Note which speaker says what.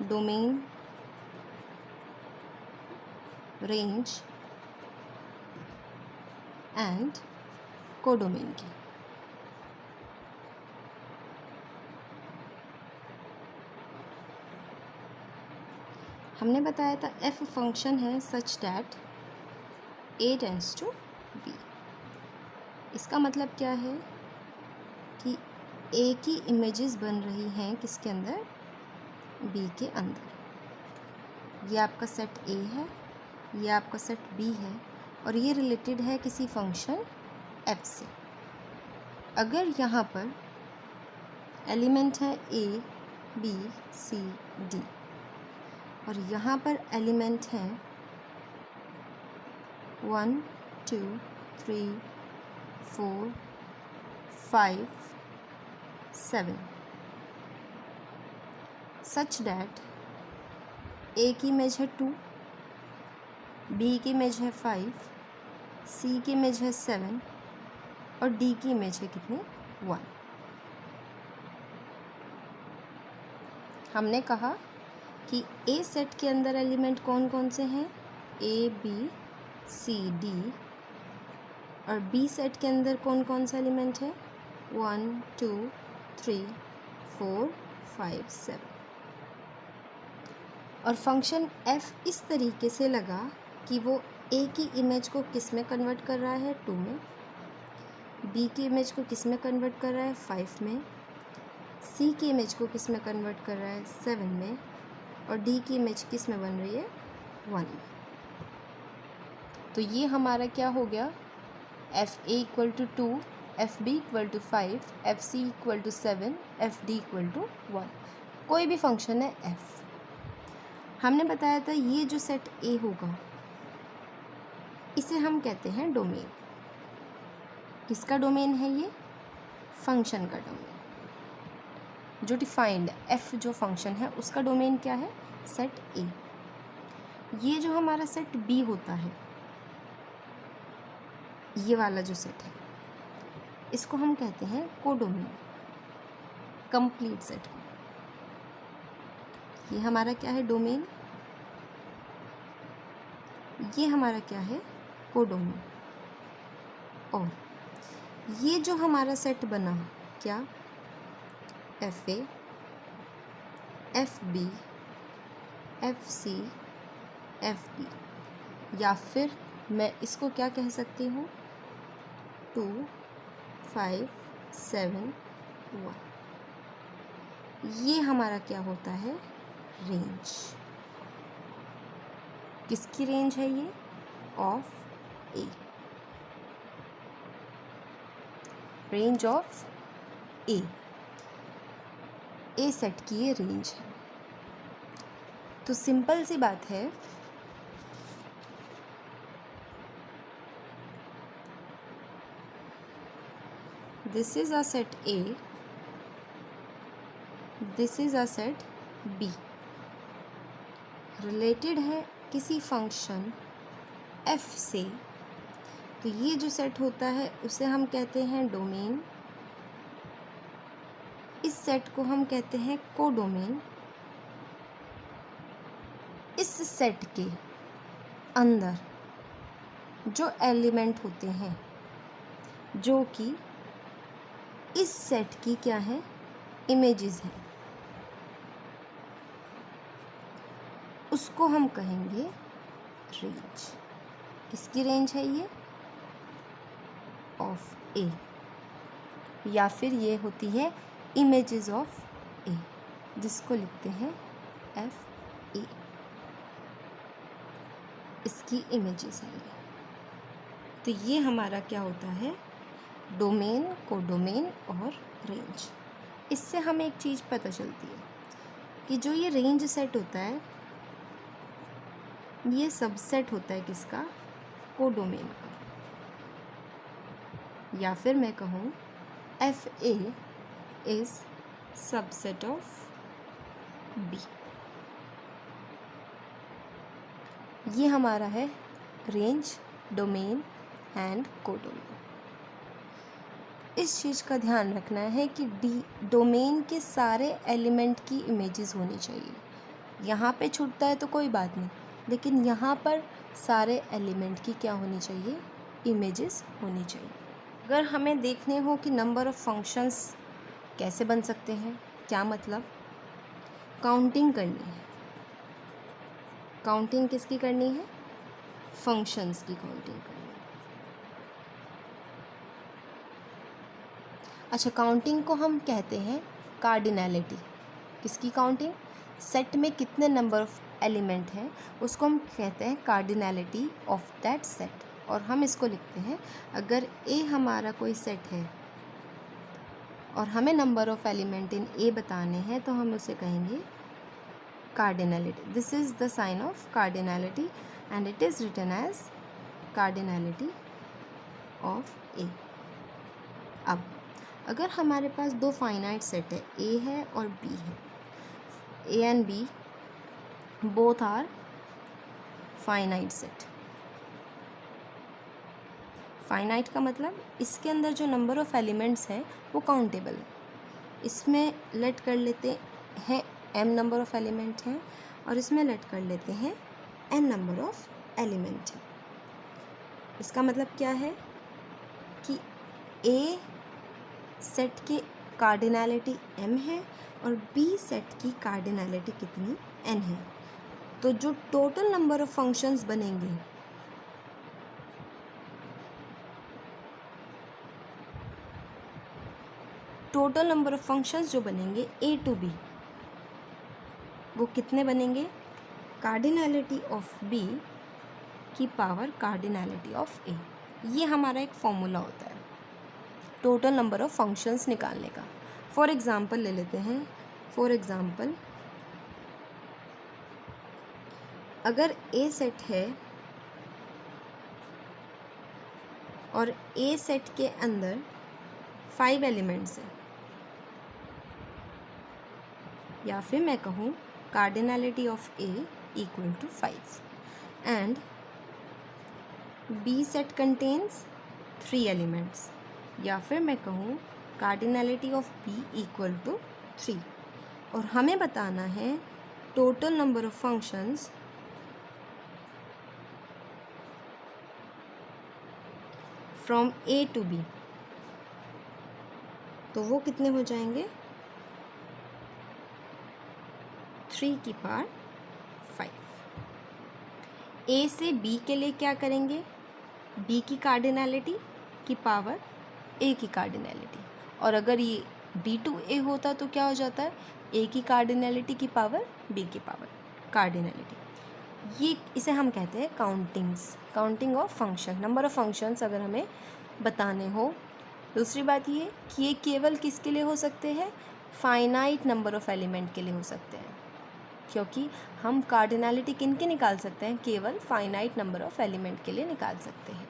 Speaker 1: Domain, range and codomain की। हमने बताया था एफ फंक्शन है such that A tends to be. इसका मतलब क्या है कि ए की इमेजेस बन रही हैं किसके अंदर, बी के अंदर। ये आपका सेट ए है, ये आपका सेट बी है और ये रिलेटेड है किसी फंक्शन एफ से। अगर यहाँ पर एलिमेंट है ए बी सी डी और यहाँ पर एलिमेंट है 1 2 3 4 5 7 सच डैट ए की इमेज है 2, बी की इमेज है 5, सी की इमेज है 7 और डी की इमेज है कितनी, 1। हमने कहा कि ए सेट के अंदर एलिमेंट कौन कौन से हैं, ए बी सी डी, और बी सेट के अंदर कौन कौन सा एलिमेंट है, 1 2 3 4 5 7। और फंक्शन f इस तरीके से लगा कि वो a की इमेज को किस में कन्वर्ट कर रहा है, 2 में, b की इमेज को किस में कन्वर्ट कर रहा है, 5 में, c की इमेज को किस में कन्वर्ट कर रहा है, 7 में, और d की इमेज किस में बन रही है, 1 में। तो ये हमारा क्या हो गया, F A equal to 2, F B equal to 5, F C equal to 7, F D equal to 1। कोई भी फंक्शन है f। हमने बताया था ये जो सेट ए होगा इसे हम कहते हैं डोमेन। किसका डोमेन है ये, फंक्शन का डोमेन जो डिफाइंड एफ जो फंक्शन है उसका डोमेन क्या है, सेट ए। ये जो हमारा सेट बी होता है, ये वाला जो सेट है इसको हम कहते हैं कोडोमेन, कंप्लीट सेट को। ये हमारा क्या है, डोमेन, ये हमारा क्या है, कोडोमेन। और ये जो हमारा सेट बना क्या, F A, F B, F C, F B, या फिर मैं इसको क्या कह सकती हूँ, 2 5 7 1। ये हमारा क्या होता है, रेंज। किसकी रेंज है ये, of A, range of A, A set की ये रेंज है। तो सिंपल सी बात है, this is a set A, this is a set B, related है किसी फंक्शन f से। तो ये जो सेट होता है उसे हम कहते हैं डोमेन, इस सेट को हम कहते हैं कोडोमेन। इस सेट के अंदर जो एलिमेंट होते हैं जो कि इस सेट की क्या है, इमेजेस हैं, उसको हम कहेंगे रेंज। किसकी रेंज है ये, ऑफ ए, या फिर ये होती है इमेजेस ऑफ ए, जिसको लिखते हैं एफ ए। इसकी इमेजेस हैं ये। तो ये हमारा क्या होता है, डोमेन, कोडोमेन और रेंज। इससे हमें एक चीज़ पता चलती है कि जो ये रेंज सेट होता है ये सबसेट होता है किसका, कोडोमेन का। या फिर मैं कहूँ F A is subset of B. ये हमारा है रेंज, डोमेन एंड कोडोमेन। इस चीज़ का ध्यान रखना है कि डोमेन के सारे एलिमेंट की इमेजेस होनी चाहिए। यहाँ पे छूटता है तो कोई बात नहीं, लेकिन यहाँ पर सारे एलिमेंट की क्या होनी चाहिए, इमेजेस होनी चाहिए। अगर हमें देखने हो कि नंबर ऑफ़ फंक्शंस कैसे बन सकते हैं, क्या मतलब, काउंटिंग करनी है। काउंटिंग किसकी करनी है, फंक्शंस की काउंटिंग करनी है। अच्छा, काउंटिंग को हम कहते हैं कार्डिनैलिटी। किसकी काउंटिंग, सेट में कितने नंबर ऑफ एलिमेंट हैं उसको हम कहते हैं कार्डिनैलिटी ऑफ दैट सेट। और हम इसको लिखते हैं, अगर ए हमारा कोई सेट है और हमें number of element in A बताने हैं तो हम उसे कहेंगे cardinality. This is the sign of cardinality and it is written as cardinality of A. अब अगर हमारे पास दो फाइनाइट सेट है, ए है और बी है, A and B both are finite set. Finite का मतलब इसके अंदर जो नंबर ऑफ़ एलिमेंट्स हैं वो काउंटेबल है। इसमें लेट कर लेते हैं m नंबर ऑफ़ एलिमेंट हैं और इसमें लेट कर लेते हैं n नंबर ऑफ़ एलिमेंट है। इसका मतलब क्या है कि a सेट की कार्डिनैलिटी m है और b सेट की कार्डिनैलिटी कितनी n है। तो जो टोटल नंबर ऑफ़ फंक्शंस बनेंगे टोटल नंबर ऑफ़ फंक्शंस जो बनेंगे a टू b, वो कितने बनेंगे, कार्डिनैलिटी ऑफ b की पावर कार्डिनैलिटी ऑफ a। ये हमारा एक फॉर्मूला होता है टोटल नंबर ऑफ़ फंक्शंस निकालने का। फॉर एग्ज़ाम्पल ले लेते हैं, फॉर एग्ज़ाम्पल अगर a सेट है और a सेट के अंदर 5 एलिमेंट्स हैं, या फिर मैं कहूँ cardinality of a equal to 5 and b set contains 3 elements, या फिर मैं कहूँ cardinality of b equal to 3, और हमें बताना है total number of functions from a to b, तो वो कितने हो जाएंगे, 3 की पावर 5। a से b के लिए क्या करेंगे, b की कार्डिनैलिटी की पावर a की कार्डिनैलिटी, और अगर ये b टू a होता तो क्या हो जाता है, a की कार्डिनैलिटी की पावर b की पावर कार्डिनैलिटी। ये इसे हम कहते हैं counting of function, number of functions अगर हमें बताने हो। दूसरी बात ये कि ये केवल किसके लिए हो सकते हैं, फाइनाइट नंबर ऑफ़ एलिमेंट के लिए हो सकते हैं, क्योंकि हम कार्डिनैलिटी किन के निकाल सकते हैं, केवल फाइनाइट नंबर ऑफ़ एलिमेंट के लिए निकाल सकते हैं।